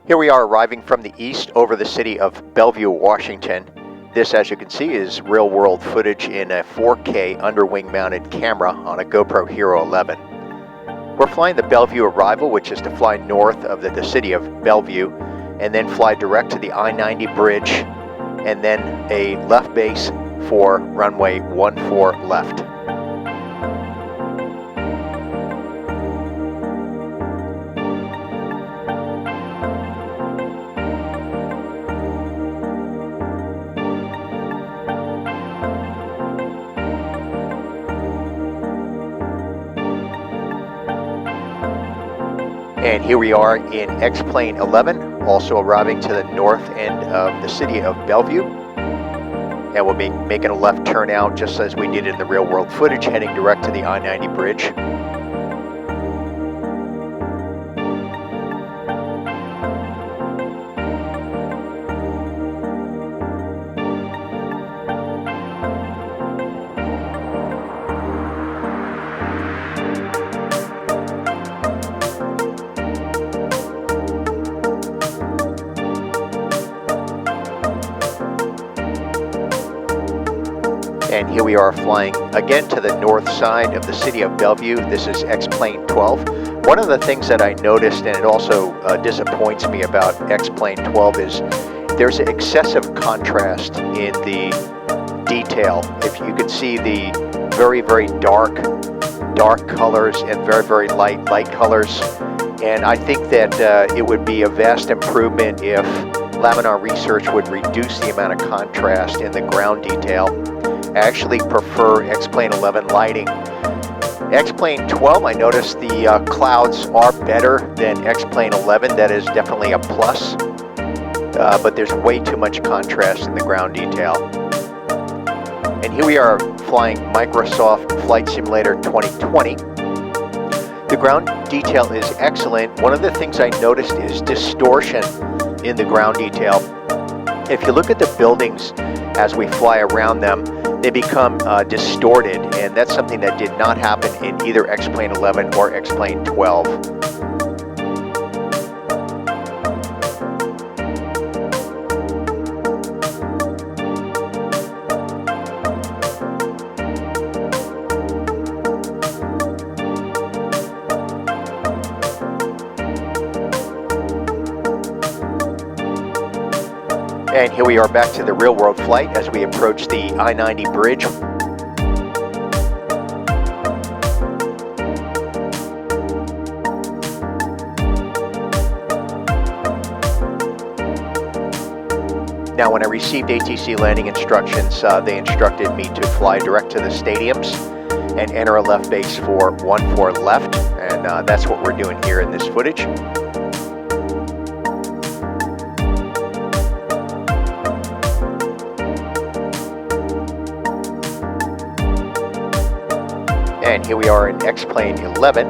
Here we are arriving from the east over the city of Bellevue, Washington. This, as you can see, is real-world footage in a 4K underwing mounted camera on a GoPro Hero 11. We're flying the Bellevue Arrival, which is to fly north of the city of Bellevue, and then fly direct to the I-90 bridge, and then a left base for runway 14 left. And here we are in X-Plane 11, also arriving to the north end of the city of Bellevue. And we'll be making a left turn out just as we did in the real world footage, heading direct to the I-90 bridge. And here we are flying again to the north side of the city of Bellevue. This is X-Plane 12. One of the things that I noticed, and it also disappoints me about X-Plane 12, is there's excessive contrast in the detail. If you can see the very, very dark colors and very, very light colors. And I think that it would be a vast improvement if Laminar Research would reduce the amount of contrast in the ground detail. I actually prefer X-Plane 11 lighting. X-Plane 12, I noticed the clouds are better than X-Plane 11. That is definitely a plus, but there's way too much contrast in the ground detail. And here we are flying Microsoft Flight Simulator 2020. The ground detail is excellent. One of the things I noticed is distortion in the ground detail. If you look at the buildings as we fly around them, they become distorted, and that's something that did not happen in either X-Plane 11 or X-Plane 12. And here we are back to the real world flight as we approach the I-90 bridge. Now, when I received ATC landing instructions, they instructed me to fly direct to the stadiums and enter a left base for 14 left, and that's what we're doing here in this footage. And here we are in X-Plane 11,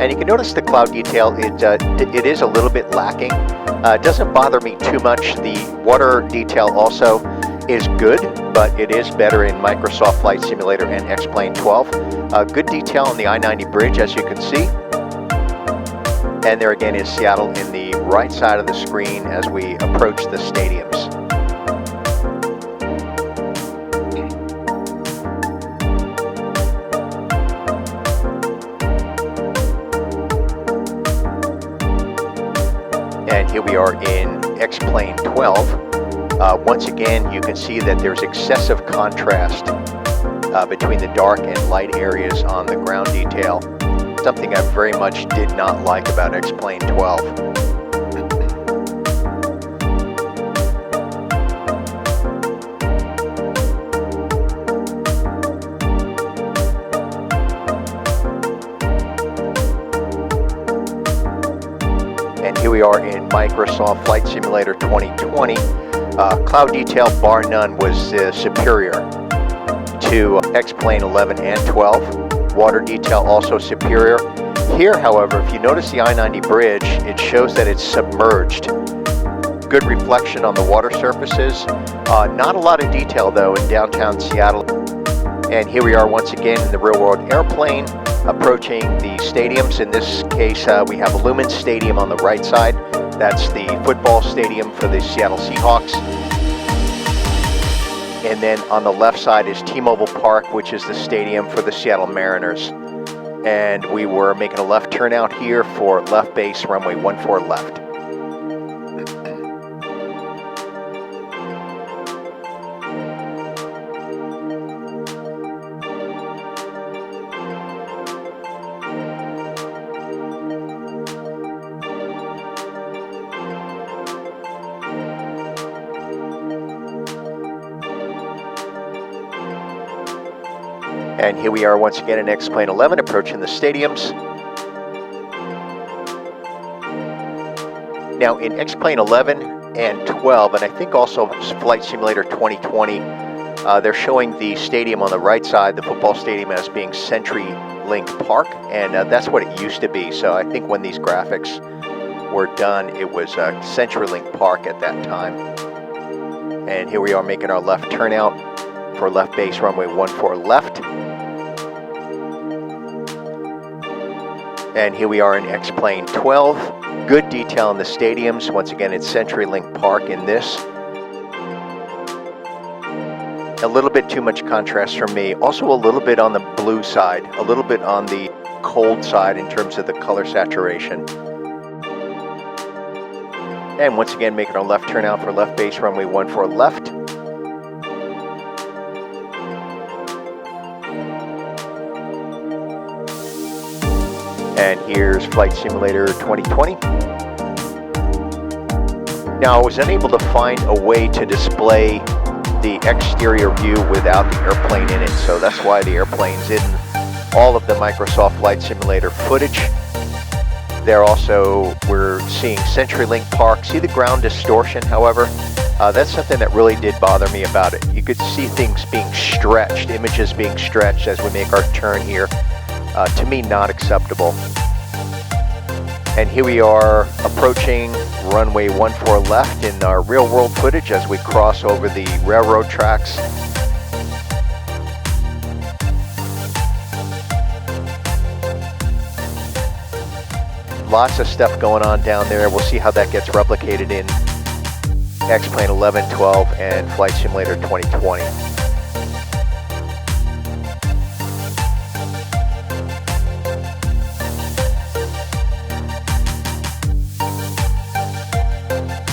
and you can notice the cloud detail, it is a little bit lacking. It doesn't bother me too much. The water detail also is good, but it is better in Microsoft Flight Simulator and X-Plane 12. Good detail on the I-90 bridge, as you can see. And there again is Seattle in the right side of the screen as we approach the stadiums. And here we are in X-Plane 12. Once again, you can see that there's excessive contrast between the dark and light areas on the ground detail. Something I very much did not like about X-Plane 12. And here we are in Microsoft Flight Simulator 2020. Cloud detail, bar none, was superior to X-Plane 11 and 12. Water detail also superior. Here, however, if you notice the I-90 bridge, it shows that it's submerged. Good reflection on the water surfaces. Not a lot of detail, though, in downtown Seattle. And here we are once again in the real-world airplane, approaching the stadiums. In this case, we have Lumen Stadium on the right side, That's the football stadium for the Seattle Seahawks. And then on the left side is T-Mobile Park, which is the stadium for the Seattle Mariners. And we were making a left turnout here for left base, runway 14 left. And here we are once again in X-Plane 11, approaching the stadiums. Now in X-Plane 11 and 12, and I think also Flight Simulator 2020, they're showing the stadium on the right side, the football stadium, as being CenturyLink Park, and that's what it used to be. So I think when these graphics were done, it was CenturyLink Park at that time. And here we are making our left turnout for left base, runway 14 left. And here we are in X-Plane 12. Good detail in the stadiums. Once again, it's CenturyLink Park in this. A little bit too much contrast for me. Also a little bit on the blue side, a little bit on the cold side in terms of the color saturation. And once again, making our left turnout for left base, runway 14 left. And here's Flight Simulator 2020. Now, I was unable to find a way to display the exterior view without the airplane in it, so that's why the airplane's in all of the Microsoft Flight Simulator footage. There also, we're seeing CenturyLink Park. See the ground distortion, however? That's something that really did bother me about it. You could see things being stretched, images being stretched as we make our turn here. To me, not acceptable. And here we are approaching runway 14 left in our real world footage as we cross over the railroad tracks. Lots of stuff going on down there. We'll see how that gets replicated in X-Plane 11, 12, and Flight Simulator 2020.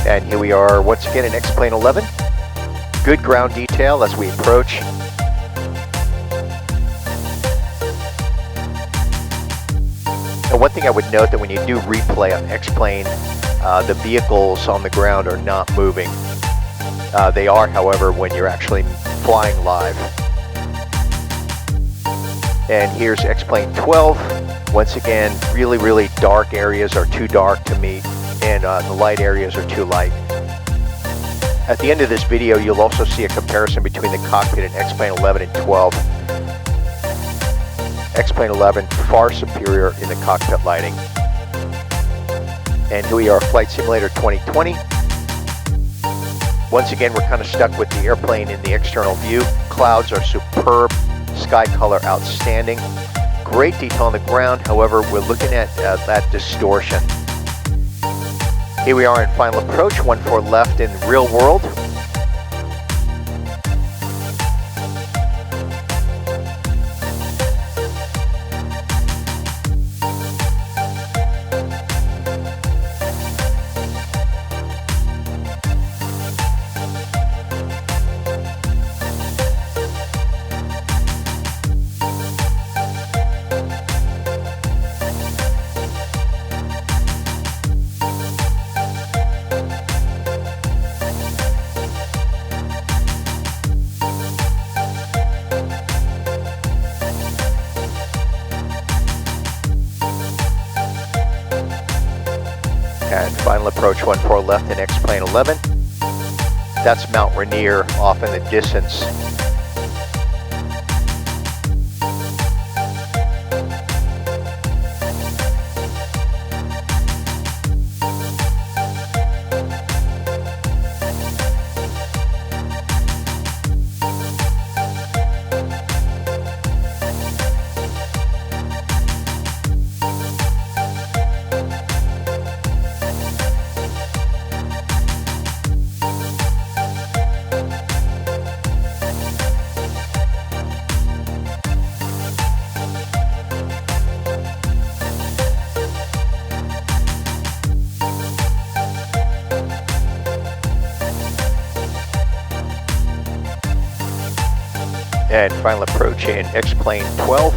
And here we are once again in X-Plane 11. Good ground detail as we approach. And one thing I would note that when you do replay on X-Plane, the vehicles on the ground are not moving. They are, however, when you're actually flying live. And here's X-Plane 12. Once again, really, really dark areas are too dark to meet, and the light areas are too light. At the end of this video, you'll also see a comparison between the cockpit and X-Plane 11 and 12. X-Plane 11 far superior in the cockpit lighting. And here we are, Flight Simulator 2020. Once again, we're kind of stuck with the airplane in the external view. Clouds are superb, sky color outstanding. Great detail on the ground, however, we're looking at that distortion. Here we are in final approach, 14 left in real world. And final approach 14 left in X-Plane 11. That's Mount Rainier off in the distance. And final approach in X-Plane 12.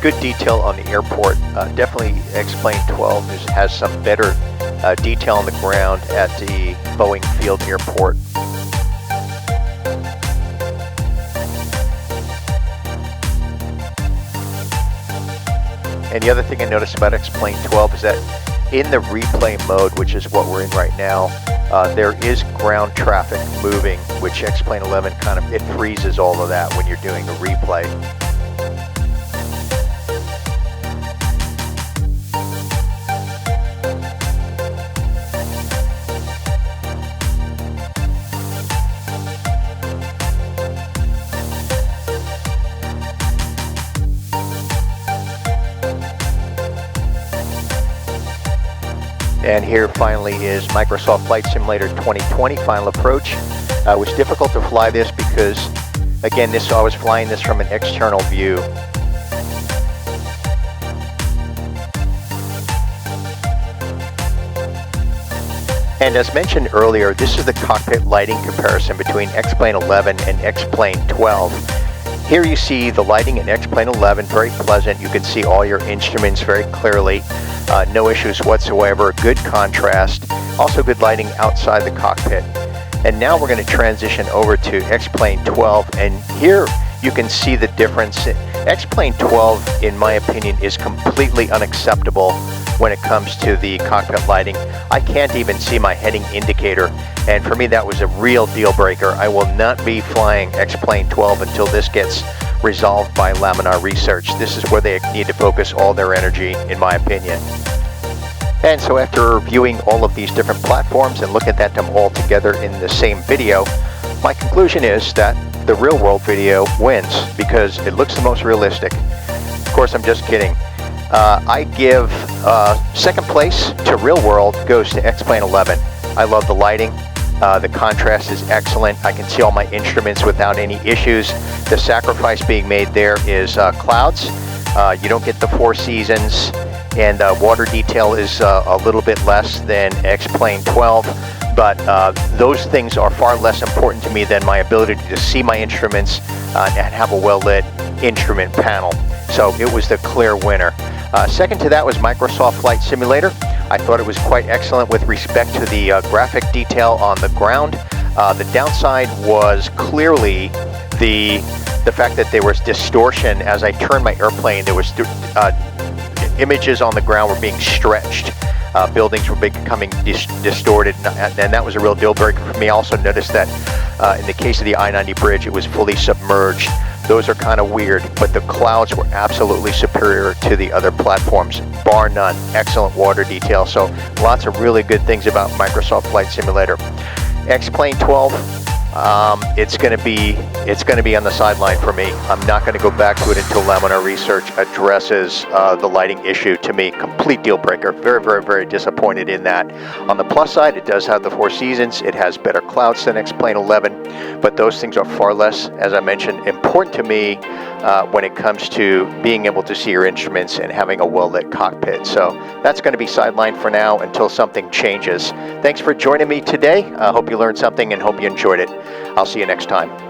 Good detail on the airport. Definitely X-Plane 12 has some better detail on the ground at the Boeing Field airport. And the other thing I noticed about X-Plane 12 is that in the replay mode, which is what we're in right now, there is ground traffic moving, which X-Plane 11 it freezes all of that when you're doing a replay. And here finally is Microsoft Flight Simulator 2020 final approach. It was difficult to fly this because, again, I was flying this from an external view. And as mentioned earlier, this is the cockpit lighting comparison between X-Plane 11 and X-Plane 12. Here you see the lighting in X-Plane 11, very pleasant. You can see all your instruments very clearly. No issues whatsoever, good contrast, also good lighting outside the cockpit. And now we're going to transition over to X-Plane 12, and here you can see the difference. X-Plane 12, in my opinion, is completely unacceptable when it comes to the cockpit lighting. I can't even see my heading indicator, and for me that was a real deal breaker. I will not be flying X-Plane 12 until this gets resolved by Laminar Research. This is where they need to focus all their energy, in my opinion. And so after viewing all of these different platforms and looking at them all together in the same video, my conclusion is that the real world video wins because it looks the most realistic. Of course, I'm just kidding. I give second place to real world goes to X-Plane 11. I love the lighting. The contrast is excellent. I can see all my instruments without any issues. The sacrifice being made there is clouds. You don't get the four seasons, and water detail is a little bit less than X-Plane 12, but those things are far less important to me than my ability to see my instruments and have a well-lit instrument panel. So it was the clear winner. Second to that was Microsoft Flight Simulator. I thought it was quite excellent with respect to the graphic detail on the ground. The downside was clearly the fact that there was distortion. As I turned my airplane, there was images on the ground were being stretched. Buildings were becoming distorted, and that was a real deal breaker for me. I also noticed that in the case of the I-90 bridge, it was fully submerged. Those are kind of weird, but the clouds were absolutely superior to the other platforms, bar none. Excellent water detail, so lots of really good things about Microsoft Flight Simulator. X-Plane 12, it's going to be on the sideline for me. I'm not going to go back to it until Laminar Research addresses the lighting issue. To me, complete deal breaker. Very, very, very disappointed in that. On the plus side, it does have the four seasons. It has better clouds than X-Plane 11, but those things are far less, as I mentioned, important to me when it comes to being able to see your instruments and having a well-lit cockpit. So that's going to be sidelined for now until something changes. Thanks for joining me today. I hope you learned something and hope you enjoyed it. I'll see you next time.